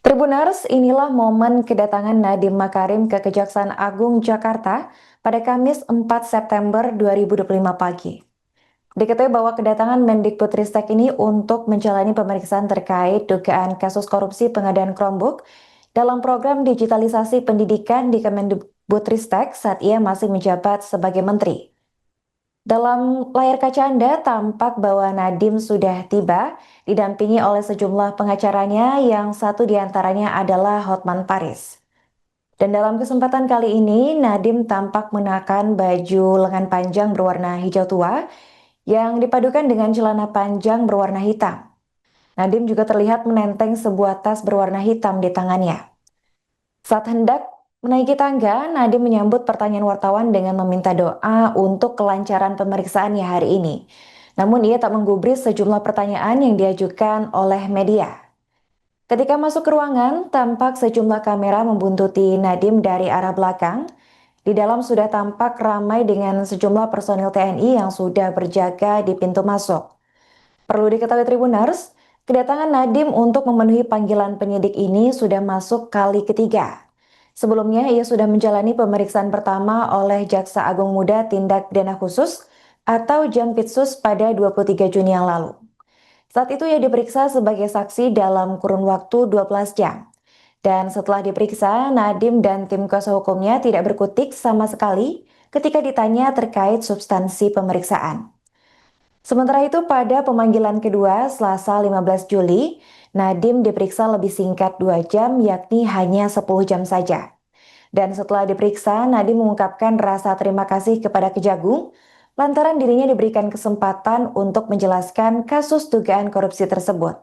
Tribuners, inilah momen kedatangan Nadiem Makarim ke Kejaksaan Agung Jakarta pada Kamis 4 September 2025 pagi. Diketahui bahwa kedatangan Mendikbudristek ini untuk menjalani pemeriksaan terkait dugaan kasus korupsi pengadaan Chromebook dalam program digitalisasi pendidikan di Kemendikbudristek saat ia masih menjabat sebagai menteri. Dalam layar kaca Anda tampak bahwa Nadiem sudah tiba, didampingi oleh sejumlah pengacaranya yang satu diantaranya adalah Hotman Paris. Dan dalam kesempatan kali ini, Nadiem tampak mengenakan baju lengan panjang berwarna hijau tua yang dipadukan dengan celana panjang berwarna hitam. Nadiem juga terlihat menenteng sebuah tas berwarna hitam di tangannya. Saat hendak menaiki tangga, Nadiem menyambut pertanyaan wartawan dengan meminta doa untuk kelancaran pemeriksaannya hari ini. Namun ia tak menggubris sejumlah pertanyaan yang diajukan oleh media. Ketika masuk ke ruangan, tampak sejumlah kamera membuntuti Nadiem dari arah belakang. Di dalam sudah tampak ramai dengan sejumlah personil TNI yang sudah berjaga di pintu masuk. Perlu diketahui Tribuners, kedatangan Nadiem untuk memenuhi panggilan penyidik ini sudah masuk kali ketiga. Sebelumnya, ia sudah menjalani pemeriksaan pertama oleh Jaksa Agung Muda Tindak Pidana Khusus atau Jampitsus pada 23 Juni yang lalu. Saat itu ia diperiksa sebagai saksi dalam kurun waktu 12 jam. Dan setelah diperiksa, Nadiem dan tim kuasa hukumnya tidak berkutik sama sekali ketika ditanya terkait substansi pemeriksaan. Sementara itu pada pemanggilan kedua Selasa 15 Juli, Nadiem diperiksa lebih singkat 2 jam yakni hanya 10 jam saja. Dan setelah diperiksa, Nadiem mengungkapkan rasa terima kasih kepada Kejagung lantaran dirinya diberikan kesempatan untuk menjelaskan kasus dugaan korupsi tersebut.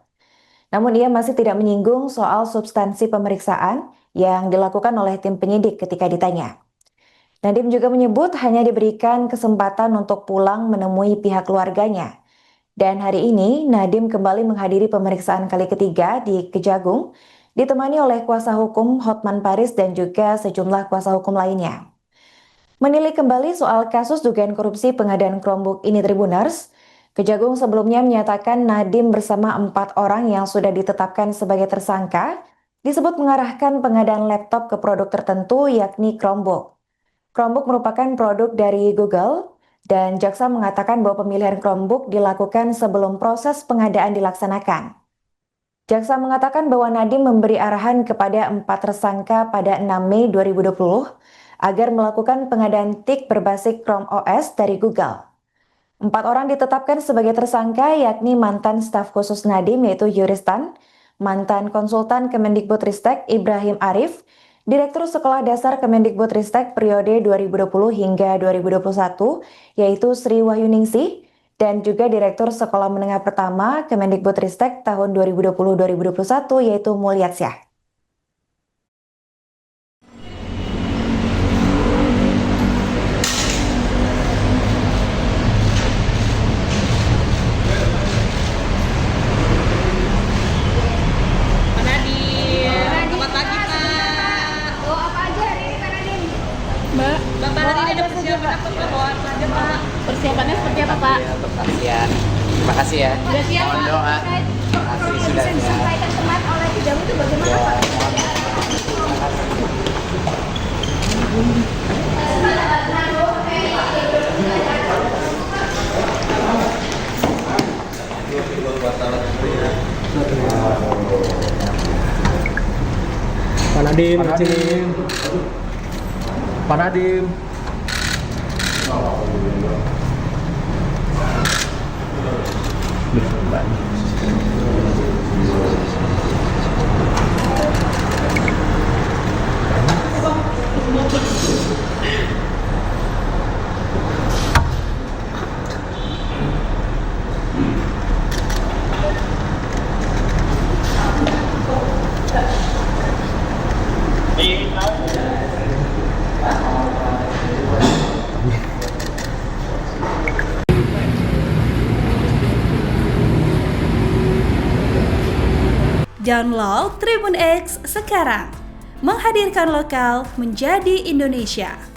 Namun ia masih tidak menyinggung soal substansi pemeriksaan yang dilakukan oleh tim penyidik ketika ditanya. Nadiem juga menyebut hanya diberikan kesempatan untuk pulang menemui pihak keluarganya. Dan hari ini, Nadiem kembali menghadiri pemeriksaan kali ketiga di Kejagung, ditemani oleh kuasa hukum Hotman Paris dan juga sejumlah kuasa hukum lainnya. Menilik kembali soal kasus dugaan korupsi pengadaan Chromebook ini Tribuners, Kejagung sebelumnya menyatakan Nadiem bersama 4 orang yang sudah ditetapkan sebagai tersangka disebut mengarahkan pengadaan laptop ke produk tertentu yakni Chromebook. Chromebook merupakan produk dari Google dan jaksa mengatakan bahwa pemilihan Chromebook dilakukan sebelum proses pengadaan dilaksanakan. Jaksa mengatakan bahwa Nadiem memberi arahan kepada 4 tersangka pada 6 Mei 2020 agar melakukan pengadaan TIK berbasis Chrome OS dari Google. 4 orang ditetapkan sebagai tersangka yakni mantan staf khusus Nadiem yaitu Yuristan, mantan konsultan Kemendikbudristek Ibrahim Arif, Direktur Sekolah Dasar Kemendikbudristek periode 2020 hingga 2021 yaitu Sri Wahyuningsih, dan juga Direktur Sekolah Menengah Pertama Kemendikbudristek tahun 2020-2021 yaitu Mulyasyah. Bapak hari ini ada persiapan apa Pak? Bawa apa aja Pak? Persiapannya seperti apa Pak? Untuk kalian. Terima kasih ya. Sudah siap Mohon Pak? doa. Terima kasih sudah Bisa disampaikan kemarin oleh Kejagung itu bagaimana Pak? Pak Nadiem, Pak Nadiem. Download Tribun X sekarang, menghadirkan lokal menjadi Indonesia.